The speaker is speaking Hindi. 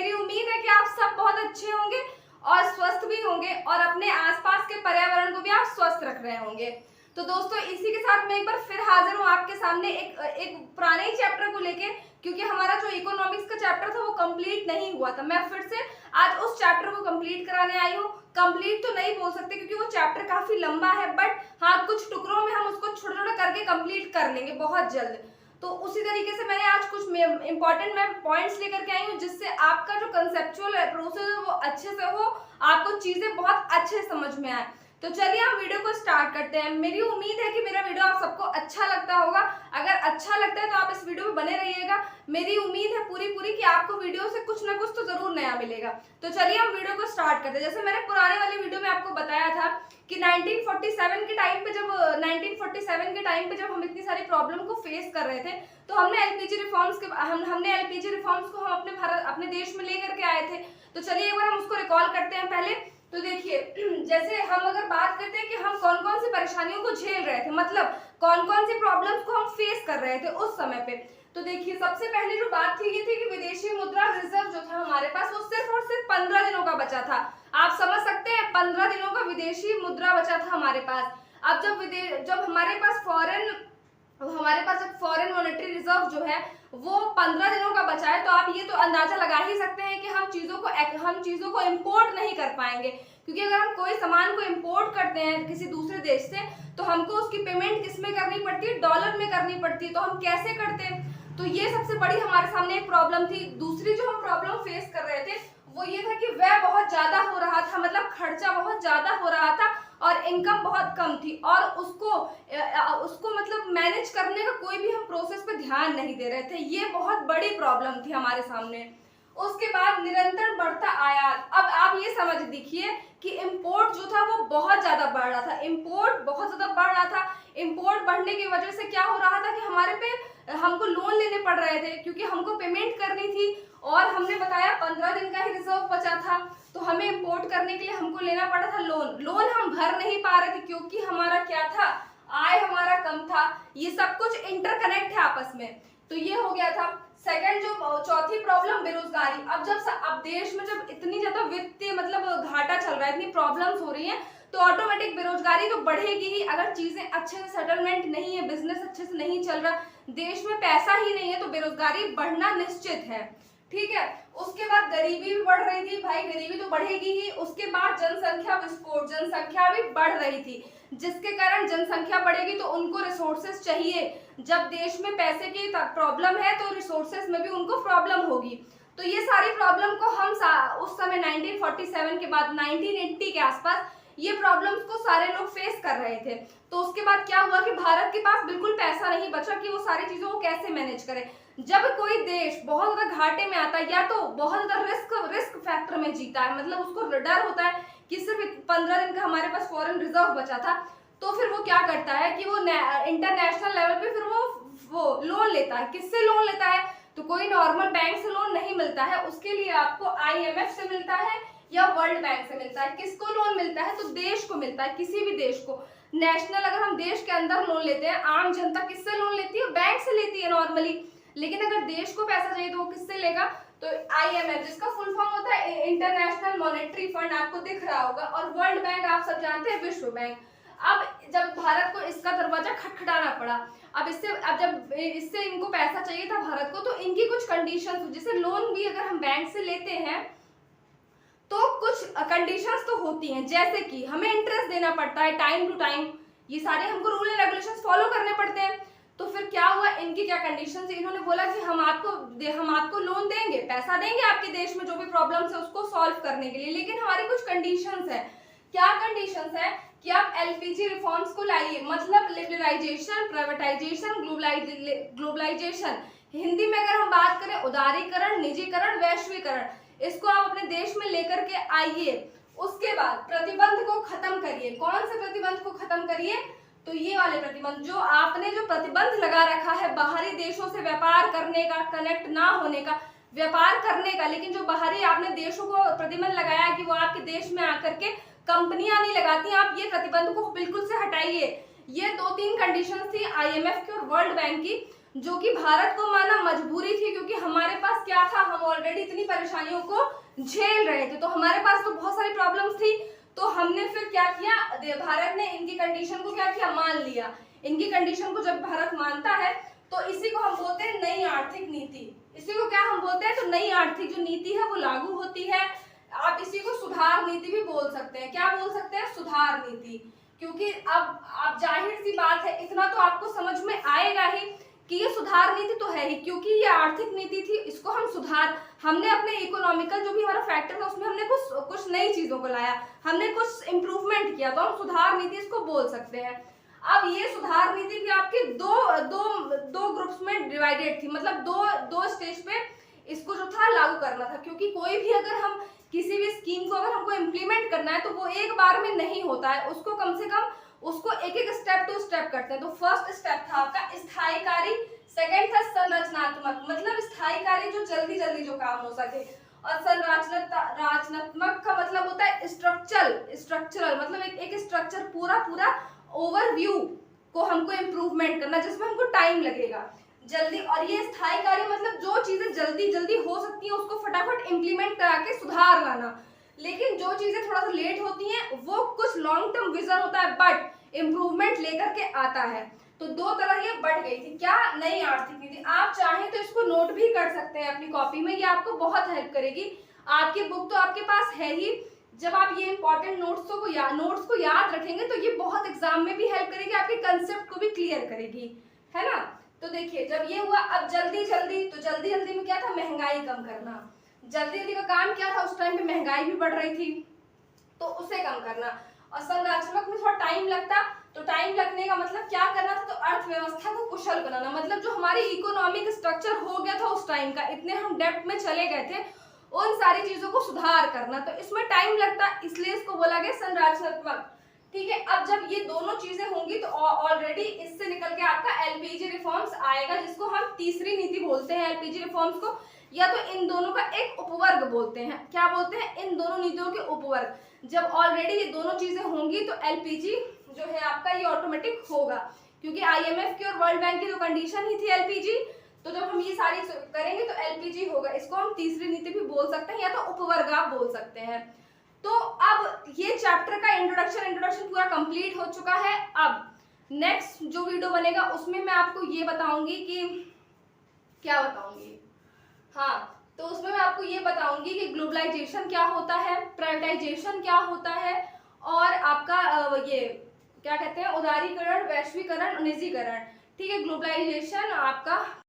मेरी उम्मीद है कि आप सब बहुत अच्छे होंगे और स्वस्थ भी होंगे और अपने आसपास के पर्यावरण को भी आप स्वस्थ रख रहे होंगे। तो दोस्तों इसी के साथ मैं एक बार फिर हाजिर हूँ आपके सामने एक पुराने ही चैप्टर को लेके, क्योंकि हमारा जो इकोनॉमिक्स का चैप्टर था वो कंप्लीट नहीं हुआ था। मैं फिर से आज उस चैप्टर को कंप्लीट कराने आई हूँ। कंप्लीट तो नहीं बोल सकते क्योंकि वो चैप्टर काफी लंबा है, बट हाँ कुछ टुकड़ों में हम उसको छोटा छोटा करके कंप्लीट कर लेंगे बहुत जल्द। तो उसी तरीके से मैंने आज कुछ इंपॉर्टेंट मैं पॉइंट्स लेकर के आई हूँ जिससे आपका जो कंसेप्चुअल प्रोसेस है वो अच्छे से हो, आपको चीजें बहुत अच्छे समझ में आए। तो चलिए हम वीडियो को स्टार्ट करते हैं। मेरी उम्मीद है कि मेरा वीडियो आप सबको अच्छा लगता होगा। अगर अच्छा लगता है तो आप इस वीडियो में बने रहिएगा। मेरी उम्मीद है पूरी कि आपको वीडियो से कुछ ना कुछ तो जरूर नया मिलेगा। तो चलिए हम वीडियो को स्टार्ट करते हैं। जैसे मैंने पुराने वाले वीडियो में आपको बताया था कि 1947 के टाइम पे जब हम इतनी सारी प्रॉब्लम को फेस कर रहे थे तो हमने एलपीजी रिफॉर्म्स को हम अपने देश में लेकर के आए थे। तो चलिए एक बार हम उसको रिकॉल करते हैं पहले। तो देखिए, जैसे हम अगर बात करते हैं कि हम कौन कौन सी परेशानियों को झेल रहे थे, मतलब कौन कौन सी प्रॉब्लम्स को हम फेस कर रहे थे उस समय पे, तो देखिए सबसे पहले जो बात थी ये थी कि विदेशी मुद्रा रिजर्व जो था हमारे पास वो सिर्फ और सिर्फ 15 दिनों का बचा था। आप समझ सकते हैं 15 दिनों का विदेशी मुद्रा बचा था हमारे पास। अब जब हमारे पास फॉरेन मॉनेटरी रिजर्व जो है वो 15 दिनों का बचा है, तो आप ये तो अंदाजा लगा ही सकते हैं कि हम चीजों को इंपोर्ट नहीं कर पाएंगे, क्योंकि अगर हम कोई सामान को इंपोर्ट करते हैं किसी दूसरे देश से तो हमको उसकी पेमेंट किस में करनी पड़ती है, डॉलर में करनी पड़ती है। तो हम कैसे करते हैं, तो ये सबसे बड़ी हमारे सामने एक प्रॉब्लम थी। दूसरी जो हम प्रॉब्लम फेस कर रहे थे वो ये था कि व्यय बहुत ज्यादा हो रहा था, मतलब खर्चा बहुत ज्यादा हो रहा था और इनकम बहुत कम थी, और उसको मतलब मैनेज करने का कोई भी हम प्रोसेस पे ध्यान नहीं दे रहे थे। ये बहुत बड़ी प्रॉब्लम थी हमारे सामने। उसके बाद निरंतर बढ़ता आयात। अब आप ये समझ देखिए कि इंपोर्ट जो था वो बहुत ज्यादा बढ़ रहा था, इंपोर्ट बढ़ने की वजह से क्या हो रहा था कि हमारे पे हमको लोन लेने पड़ रहे थे, क्योंकि हमको पेमेंट करनी थी और हमने बताया 15 दिन का ही रिजर्व बचा था, तो हमें इंपोर्ट करने के लिए हमको लेना पड़ा था लोन हम भर नहीं पा रहे थे क्योंकि हमारा क्या था, आय हमारा कम था। ये सब कुछ इंटरकनेक्ट है आपस में, तो ये हो गया था। सेकंड जो चौथी प्रॉब्लम बेरोजगारी। अब देश में जब इतनी ज्यादा वित्तीय मतलब घाटा चल रहा है, इतनी प्रॉब्लम्स हो रही हैं, तो ऑटोमेटिक बेरोजगारी तो बढ़ेगी ही। अगर चीजें अच्छे से सेटलमेंट नहीं है, बिजनेस अच्छे से नहीं चल रहा, देश में पैसा ही नहीं है, तो बेरोजगारी बढ़ना निश्चित है। ठीक है, उसके बाद गरीबी भी बढ़ रही थी, भाई गरीबी तो बढ़ेगी ही। उसके बाद जनसंख्या विस्फोट, जनसंख्या भी बढ़ रही थी, जिसके कारण जनसंख्या बढ़ेगी तो उनको रिसोर्सेस चाहिए। जब देश में पैसे की प्रॉब्लम है तो रिसोर्सेस में भी उनको प्रॉब्लम होगी। तो ये सारी प्रॉब्लम को हम उस समय 1947 के बाद 1980 के आसपास ये प्रॉब्लम्स को सारे लोग फेस कर रहे थे। तो उसके बाद क्या हुआ कि भारत के पास बिल्कुल पैसा नहीं बचा कि वो सारी चीजों को कैसे मैनेज करे। जब कोई देश बहुत ज्यादा घाटे में आता है या तो बहुत ज्यादा रिस्क फैक्टर में जीता है, मतलब उसको डर होता है कि सिर्फ 15 दिन का हमारे पास फॉरेन रिजर्व बचा था, तो फिर वो क्या करता है कि वो इंटरनेशनल लेवल पे फिर वो लोन लेता है। किससे लोन लेता है, तो कोई नॉर्मल बैंक से लोन नहीं मिलता है, उसके लिए आपको IMF से मिलता है या वर्ल्ड बैंक से मिलता है। किसको लोन मिलता है, तो देश को मिलता है, किसी भी देश को। नेशनल अगर हम देश के अंदर लोन लेते हैं, आम जनता किससे लोन लेती है, बैंक से लेती है नॉर्मली। लेकिन अगर देश को पैसा चाहिए तो वो किससे लेगा, तो IMF, जिसका फुल फॉर्म होता है इंटरनेशनल मॉनेटरी फंड, आपको दिख रहा होगा, और वर्ल्ड बैंक आप सब जानते हैं, विश्व बैंक। अब जब भारत को इसका दरवाजा खटखटाना पड़ा, अब जब इससे इनको पैसा चाहिए था भारत को, तो इनकी कुछ कंडीशंस, जैसे लोन भी अगर हम बैंक से लेते हैं तो कुछ कंडीशंस तो होती हैं, जैसे कि हमें इंटरेस्ट देना पड़ता है टाइम टू टाइम, ये सारे हमको रूल एंड रेगुलेशंस फॉलो करने पड़ते हैं। तो फिर क्या हुआ, इनकी क्या कंडीशन थी, इन्होंने बोला कि हम आपको लोन देंगे, पैसा देंगे आपके देश में जो भी प्रॉब्लम्स है उसको सॉल्व करने के लिए, लेकिन हमारी कुछ कंडीशंस है। क्या कंडीशंस है कि आप LPG रिफॉर्म्स को लाइए, मतलब लिबरलाइजेशन, प्राइवेटाइजेशन, ग्लोबलाइजेशन। हिंदी में अगर हम बात करें, उदारीकरण, निजीकरण, वैश्वीकरण, इसको आप अपने देश में लेकर के आइए। उसके बाद प्रतिबंध को खत्म करिए। कौन से प्रतिबंध को खत्म करिए, तो ये वाले प्रतिबंध, जो आपने जो प्रतिबंध लगा रखा है बाहरी देशों से व्यापार करने का, कनेक्ट ना होने का, व्यापार करने का, लेकिन जो बाहरी आपने देशों को प्रतिबंध लगाया कि वो आपके देश में आकर के कंपनियां नहीं लगाती, आप ये प्रतिबंध को बिल्कुल से हटाइए। ये 2-3 कंडीशन थी IMF की और वर्ल्ड बैंक की, जो कि भारत को माना मजबूरी थी, क्योंकि हमारे पास क्या था, हम ऑलरेडी इतनी परेशानियों को झेल रहे थे, तो हमारे पास तो बहुत सारी प्रॉब्लम्स थी। तो हमने फिर क्या किया, भारत ने इनकी कंडीशन को क्या किया, मान लिया। इनकी कंडीशन को जब भारत मानता है तो इसी को हम बोलते हैं नई आर्थिक नीति। इसी को क्या हम बोलते हैं, तो नई आर्थिक जो नीति है वो लागू होती है। आप इसी को सुधार नीति भी बोल सकते हैं। क्या बोल सकते हैं, सुधार नीति। क्योंकि अब जाहिर सी बात है, इतना तो आपको समझ में आएगा ही कि ये सुधार नीति तो है ही, क्योंकि ये आर्थिक नीति थी, इसको हम हमने अपने इकोनॉमिकल जो भी हमारा फैक्टर था उसमें हमने कुछ नई चीजों को लाया, हमने कुछ इंप्रूवमेंट किया, तो हम सुधार नीति इसको बोल सकते हैं। अब ये सुधार नीति भी आपके दो ग्रुप्स में डिवाइडेड थी, मतलब दो स्टेज पे इसको जो था लागू करना था। क्योंकि कोई भी अगर हम किसी भी स्कीम को अगर हमको इम्प्लीमेंट करना है तो वो एक बार में नहीं होता है, उसको कम से कम उसको एक एक स्टेप टू स्टेप करते हैं। तो फर्स्ट स्टेप था आपका स्थायी कार्य, सेकंड था संरचनात्मक, मतलब स्थायी कार्य जो जल्दी जल्दी जो काम हो सके, और संरचनात्मक का मतलब होता है स्ट्रक्चरल, मतलब एक स्ट्रक्चर पूरा ओवरव्यू को हमको इम्प्रूवमेंट करना, जिसमें हमको टाइम लगेगा जल्दी। और ये स्थायी कार्य मतलब जो चीजें जल्दी जल्दी हो सकती हैं उसको फटाफट इम्प्लीमेंट करा के सुधार लाना। लेकिन जो चीजें थोड़ा सा लेट होती हैं वो कुछ लॉन्ग टर्म विजन होता है बट इम्प्रूवमेंट लेकर के आता है। तो दो तरह ये बढ़ गई थी, क्या, नई आर्थिक नीति। आप चाहें तो इसको नोट भी कर सकते हैं अपनी कॉपी में, ये आपको बहुत हेल्प करेगी। आपकी बुक तो आपके पास है ही, जब आप ये इंपॉर्टेंट नोट्स को याद रखेंगे तो ये बहुत एग्जाम में भी हेल्प करेगी, आपके कंसेप्ट को भी क्लियर करेगी, है ना। तो देखिए जब ये हुआ, अब जल्दी जल्दी में क्या था, महंगाई कम करना। जल्दी का काम क्या था, उस टाइम पे महंगाई भी बढ़ रही थी तो उसे कम करना। और संरचनात्मक में थोड़ा टाइम लगता, तो टाइम लगने का मतलब क्या करना था, तो अर्थव्यवस्था को कुशल बनाना, मतलब जो हमारी इकोनॉमिक स्ट्रक्चर हो गया था उस टाइम का, इतने हम डेप्थ में चले गए थे, उन सारी चीजों को सुधार करना। तो इसमें टाइम लगता, इसलिए इसको बोला गया संरचनात्मक। ठीक है, अब जब ये दोनों चीजें होंगी तो ऑलरेडी इससे निकल के आपका एलपीजी रिफॉर्म्स आएगा, जिसको हम तीसरी नीति बोलते हैं एलपीजी रिफॉर्म्स को, या तो इन दोनों का एक उपवर्ग बोलते हैं। क्या बोलते हैं, इन दोनों नीतियों के उपवर्ग। जब ऑलरेडी ये दोनों चीजें होंगी तो एलपीजी जो है आपका ये ऑटोमेटिक होगा, क्योंकि आईएमएफ की और वर्ल्ड बैंक की जो कंडीशन ही थी एलपीजी, तो जब हम ये सारी करेंगे तो एलपीजी होगा। इसको हम तीसरी नीति भी बोल सकते हैं या तो उपवर्ग आप बोल सकते हैं। तो अब ये चैप्टर का इंट्रोडक्शन पूरा कंप्लीट हो चुका है। अब नेक्स्ट जो वीडियो बनेगा उसमें मैं आपको ये बताऊंगी कि क्या बताऊंगी, हाँ, तो उसमें मैं आपको ये बताऊंगी कि ग्लोबलाइजेशन क्या होता है, प्राइवेटाइजेशन क्या होता है, और आपका ये क्या कहते हैं, उदारीकरण, वैश्वीकरण, निजीकरण। ठीक है, ग्लोबलाइजेशन आपका